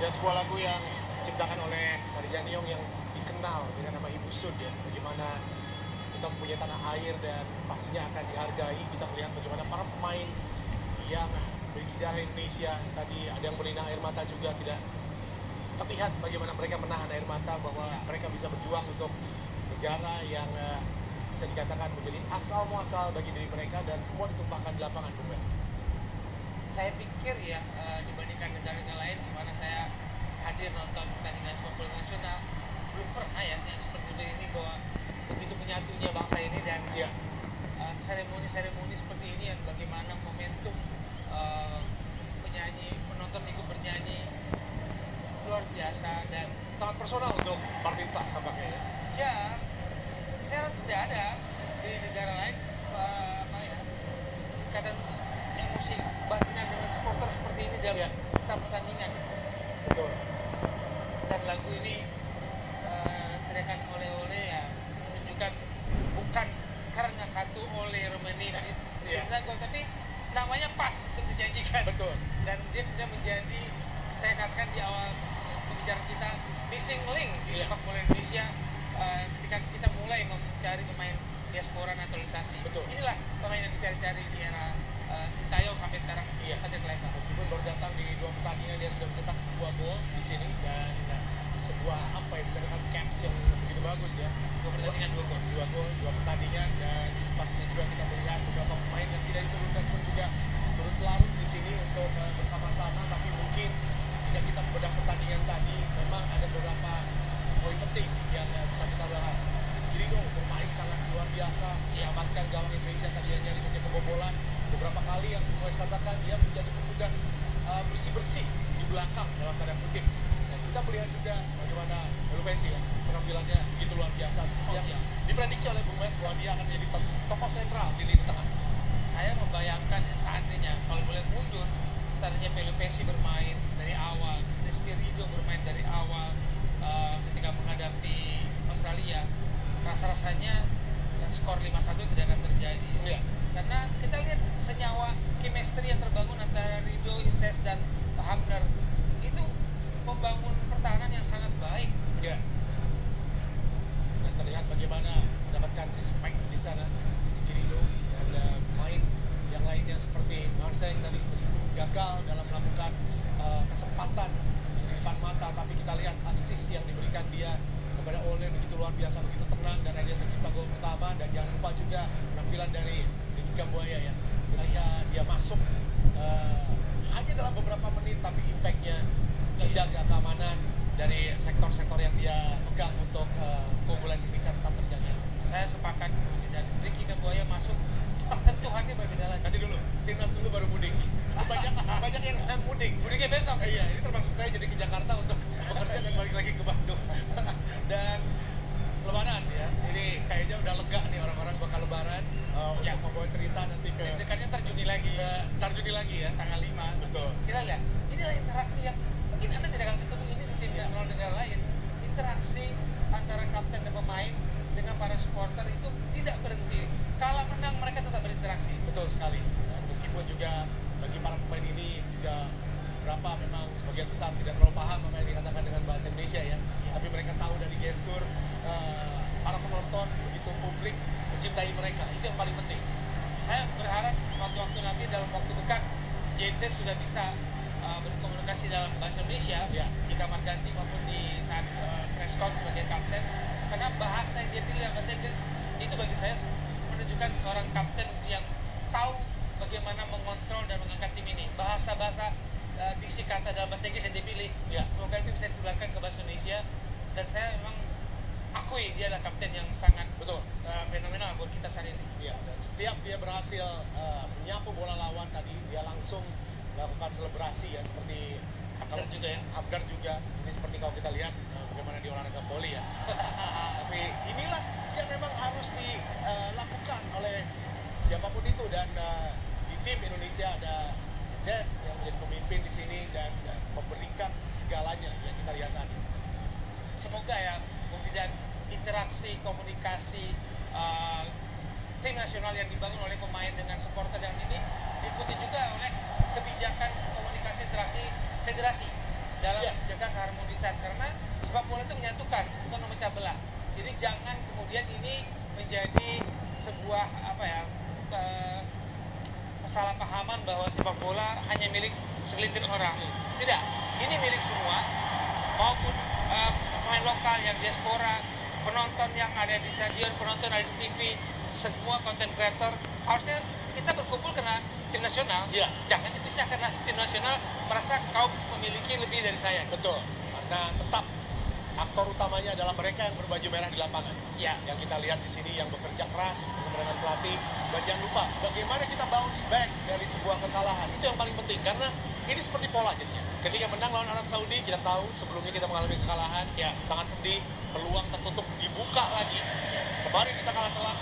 dan sebuah lagu yang diciptakan oleh Sarijani Yong yang dikenal dengan nama Ibu Sud ya. Bagaimana kita mempunyai tanah air dan pastinya akan dihargai. Kita melihat bagaimana para pemain yang memiliki darah Indonesia. Tadi ada yang berlinang air mata juga, tidak terlihat bagaimana mereka menahan air mata, bahwa mereka bisa berjuang untuk negara yang bisa dikatakan menjadi asal muasal bagi diri mereka, dan semua ditumpahkan di lapangan, Bung Wes. Saya pikir ya dibandingkan negara-negara lain di mana saya hadir nonton pertandingan sepak bola nasional, belum pernah ya yang seperti ini, bahwa begitu menyatunya bangsa ini dan seremoni-seremoni seperti ini yang bagaimana momentum penyanyi, penonton ikut bernyanyi luar biasa dan Sangat personal untuk Martin Pas tampaknya ya. ya saya rasa tidak ada di negara lain ikatan emosi batinan dengan supporter seperti ini dalam Ya. setiap pertandingan. Betul. Dan lagu ini teriakan oleh-oleh ya menunjukkan bukan karena satu oleh Romani Iya. gol, tapi namanya pas untuk dinyanyikan. Betul. Dan dia sudah menjadi, saya katakan di awal pembicaraan kita, missing link di Iya. sepak bola Indonesia ketika kita mulai mencari pemain diaspora naturalisasi. Betul. Inilah pemain yang dicari-cari di era Sintayong sampai sekarang Iya. Patrick Kluivert. Meskipun baru datang di 2 pertandingan, dia sudah mencetak 2 gol di sini, dan sebuah apa ya, bisa dikatakan caps yang begitu bagus ya. 2 pertandingan 2 gol. 2 gol, 2 pertandingan, dan pastinya juga kita melihat beberapa pemain yang tidak diturunkan pun juga turut larut di sini untuk bersama-sama. Tapi mungkin jika kita membedah pertandingan tadi, memang ada beberapa poin penting yang bisa kita bahas. Rizky bermain sangat luar biasa, menyelamatkan gawang Indonesia, tadi yang nyaris saja kebobolan beberapa kali, yang Wes katakan dia menjadi petugas bersih-bersih di belakang dalam tanda kutip. Dan kita melihat juga bagaimana Messi ya, penampilannya begitu luar biasa, seperti yang diprediksi oleh Bung Wes bahwa dia akan menjadi tokoh sentral di lini tengah. Saya membayangkan ya, seandainya kalau boleh mundur, seandainya Messi bermain dari awal, Rizky Ridho bermain dari awal ketika menghadapi Australia, rasa-rasanya skor 5-1 tidak akan terjadi. Iya. Karena kita lihat senyawa chemistry yang terbangun antara Ridho, Inces dan Hamner itu membangun pertahanan yang sangat baik. Ya. Dan terlihat bagaimana mendapatkan respect di sana Rizky Ridho, dan pemain yang lainnya seperti Marseille tadi meskipun gagal dalam melakukan kesempatan di depan mata, tapi kita lihat assist yang diberikan dia kepada Ole begitu luar biasa, begitu tenang, dan akhirnya tercipta gol pertama. Dan jangan lupa juga penampilan dari Ricky Kambuaya ya, ketika dia masuk hanya dalam beberapa menit, tapi impactnya menjaga keamanan dari sektor-sektor yang dia pegang untuk keunggulan Indonesia tetap terjaga. Saya sepakat, dan Ricky Kambuaya masuk, sentuhannya berbeda lagi. Nanti dulu, timnas dulu baru mudik. Banyak yang mudik. Mudiknya besok. Iya, ini termasuk saya jadi ke Jakarta untuk bekerja dan balik lagi ke Bandung. Dan Lebaran ya, ini kayaknya udah lega nih orang-orang bakal Lebaran untuk membawa cerita nanti ke Dekatnya terjuni lagi Tarjuni lagi ya. tanggal 5. Betul. Kita lihat, inilah interaksi yang mungkin Anda tidak akan ketemu ini di tim nasional negara lain. Interaksi antara kapten dan pemain dengan para supporter itu tidak berhenti. Kalah menang mereka tetap berinteraksi. Betul sekali. Dan meskipun juga bagi para pemain ini juga berapa memang sebagian besar tidak terlalu paham apa yang dikatakan dengan bahasa Indonesia ya. Tapi mereka tahu dari gestur para penonton, begitu publik mencintai mereka. Itu yang paling penting. Saya berharap suatu waktu nanti dalam waktu dekat JC sudah bisa berkomunikasi dalam bahasa Indonesia di kamar ganti maupun di saat press con sebagai kapten, karena bahasa yang dia pilih bahasa Inggris itu bagi saya menunjukkan seorang kapten yang tahu bagaimana mengontrol dan mengangkat tim ini. Bahasa-bahasa diksi kata dalam bahasa Inggris yang dipilih, semoga itu bisa ditularkan ke bahasa Indonesia. Dan saya memang akui dia adalah kapten yang sangat fenomenal buat kita saat ini. Ya, dan setiap dia berhasil menyapu bola lawan tadi, dia langsung melakukan selebrasi ya, seperti Abdar juga ya. Abdar juga. Ini seperti kalau kita lihat bagaimana di olahraga voli ya. Tapi inilah yang memang harus dilakukan oleh siapapun itu, dan di tim Indonesia ada Zes yang menjadi pemimpin di sini dan memberikan segalanya yang kita lihat tadi. Semoga ya, kemudian interaksi, komunikasi tim nasional yang dibangun oleh pemain dengan supporter dan ini diikuti juga oleh kebijakan komunikasi interaksi federasi dalam kemudian ini menjadi sebuah apa ya, kesalahpahaman bahwa sepak bola hanya milik segelintir orang. Tidak, ini milik semua, maupun pemain lokal yang diaspora, penonton yang ada di stadion, penonton ada di TV, semua konten kreator. Harusnya kita berkumpul karena tim nasional, jangan dipecah karena tim nasional merasa kau memiliki lebih dari saya. Betul, karena tetap aktor utamanya adalah mereka yang berbaju merah di lapangan. Ya. Yang kita lihat di sini yang bekerja keras bersama dengan pelatih. Dan jangan lupa bagaimana kita bounce back dari sebuah kekalahan. Itu yang paling penting karena ini seperti pola jadinya. Ketika menang lawan Arab Saudi, kita tahu sebelumnya kita mengalami kekalahan, sangat sedih, peluang tertutup dibuka lagi. Kemarin kita kalah telak,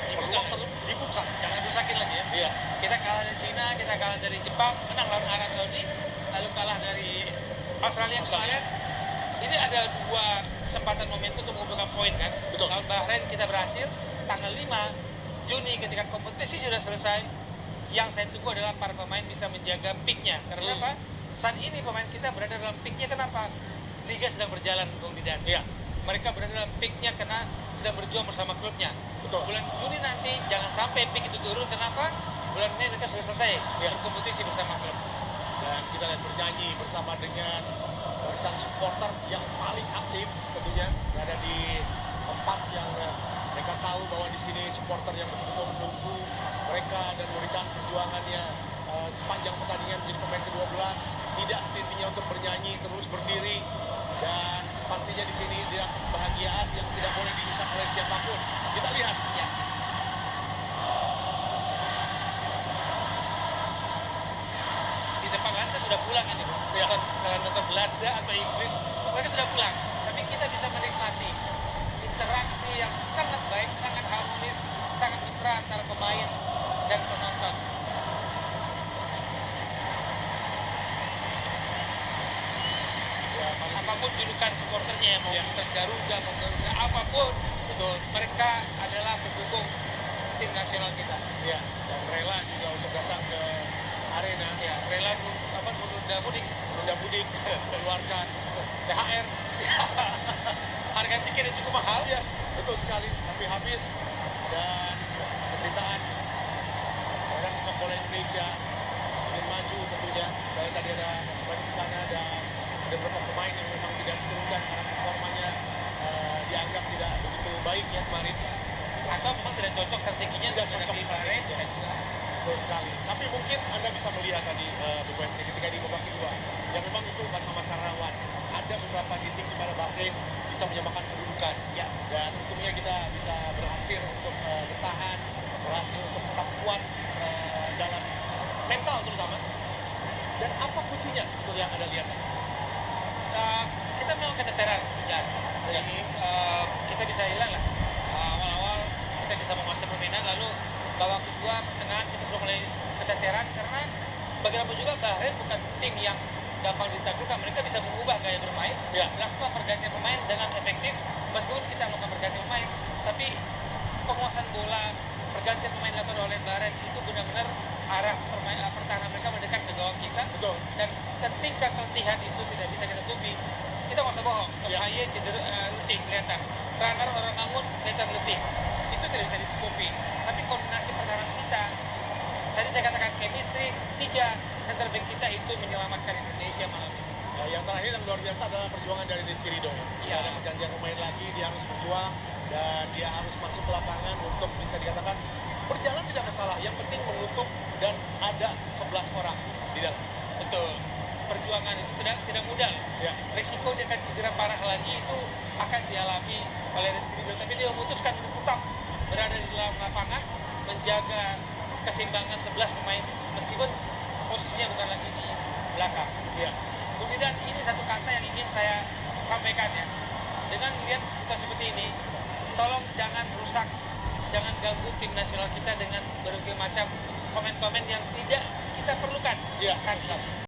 peluang tertutup dibuka. Jangan rusakin lagi ya. Iya. Kita kalah dari Cina, kita kalah dari Jepang, menang lawan Arab Saudi, lalu kalah dari Australia kemarin. Ini ada dua kesempatan momentum untuk mengumpulkan poin kan. Betul. Lawan Bahrain kita berhasil, tanggal 5 Juni ketika kompetisi sudah selesai, yang saya tunggu adalah para pemain bisa menjaga peaknya. Karena apa? Saat ini pemain kita berada dalam peaknya. Kenapa? Liga sedang berjalan, Bung Didan. Iya. Mereka berada dalam peaknya karena sedang berjuang bersama klubnya. Betul. Bulan Juni nanti jangan sampai peak itu turun. Kenapa? Bulan ini mereka sudah selesai berkompetisi bersama klub. Dan kita lihat bernyanyi bersama dengan barisan supporter yang paling aktif tentunya berada di tempat yang mereka tahu bahwa di sini supporter yang betul-betul menunggu mereka dan memberikan perjuangannya sepanjang pertandingan menjadi pemain ke-12, tidak henti-hentinya untuk bernyanyi, terus berdiri, dan pastinya di sini dia kebahagiaan yang tidak boleh dirusak oleh siapapun. Kita lihat. Ya. Di depan Lansa sudah pulang ini, selain nonton Belanda atau Inggris, mereka sudah pulang. Tapi kita bisa menikmati interaksi yang sangat baik, sangat harmonis, sangat mesra antara pemain dan penonton. Ya, Apapun julukan supporternya, mau atas Garuda, mau Garuda, apapun, betul, mereka adalah pendukung tim nasional kita. ya, dan rela juga untuk datang ke arena, Ya, rela menunda mudik. mengeluarkan THR. Harga tiket yang cukup mahal. Yes, betul sekali, tapi habis. Dan kecintaan terhadap sepak bola Indonesia ingin maju tentunya. Dan tadi ada Mas Bani di sana, dan ada beberapa pemain yang memang tidak diturunkan karena performanya dianggap tidak begitu baik ya kemarin. Atau memang tidak cocok strateginya Tidak dengan cocok di Bahrain, strateginya. bisa juga. Betul sekali. Tapi mungkin Anda bisa melihat tadi Bung Wesley ketika di babak kedua, yang memang itu masa-masa rawan. Ada beberapa titik di mana Bahrain bisa menyamakan kedudukan. Ya. Dan untungnya kita bisa berhasil untuk bertahan, berhasil untuk tetap kuat dalam mental terutama. Dan apa kuncinya sebetulnya yang Anda lihat? Kita memang keteteran, ya. Jadi kita bisa hilang lah. Awal-awal kita bisa menguasai permainan, lalu babak kedua pertengahan kita sudah mulai keteteran karena bagaimanapun juga Bahrain bukan tim yang gampang ditaklukkan. Mereka bisa mengubah gaya bermain, melakukan pergantian pemain dengan efektif. Meskipun kita melakukan pergantian pemain, tapi penguasaan bola, pergantian pemain dilakukan oleh Bahrain itu benar-benar arah pertahanan mereka mendekat ke gawang kita. Betul. Dan ketika keletihan itu tidak bisa kita tutupi, kita nggak usah bohong. Kemaye cedera, letih kelihatan. Runner orang Mangun kelihatan letih. Itu tidak bisa ditutupi. Tapi koordinasi pertahanan kita, tadi saya katakan chemistry, 3 center back kita itu menyelamatkan Indonesia malam ini. Yang terakhir yang luar biasa adalah perjuangan dari Rizky Ridho. Tidak ada pergantian pemain lagi, dia harus berjuang dan dia harus masuk ke lapangan untuk bisa dikatakan berjalan tidak masalah. Yang penting menutup dan ada 11 orang di dalam. Betul. Perjuangan itu tidak mudah. Ya. Risiko dia akan cedera parah lagi itu akan dialami oleh Rizky Ridho. Tapi dia memutuskan untuk tetap berada di dalam lapangan, menjaga keseimbangan 11 pemain meskipun posisinya bukan lagi di belakang. Ya. Kemudian ini satu kata yang ingin saya sampaikan ya. Dengan melihat situasi seperti ini, tolong jangan rusak, jangan ganggu tim nasional kita dengan berbagai macam komen-komen yang tidak kita perlukan. Iya, saat ini.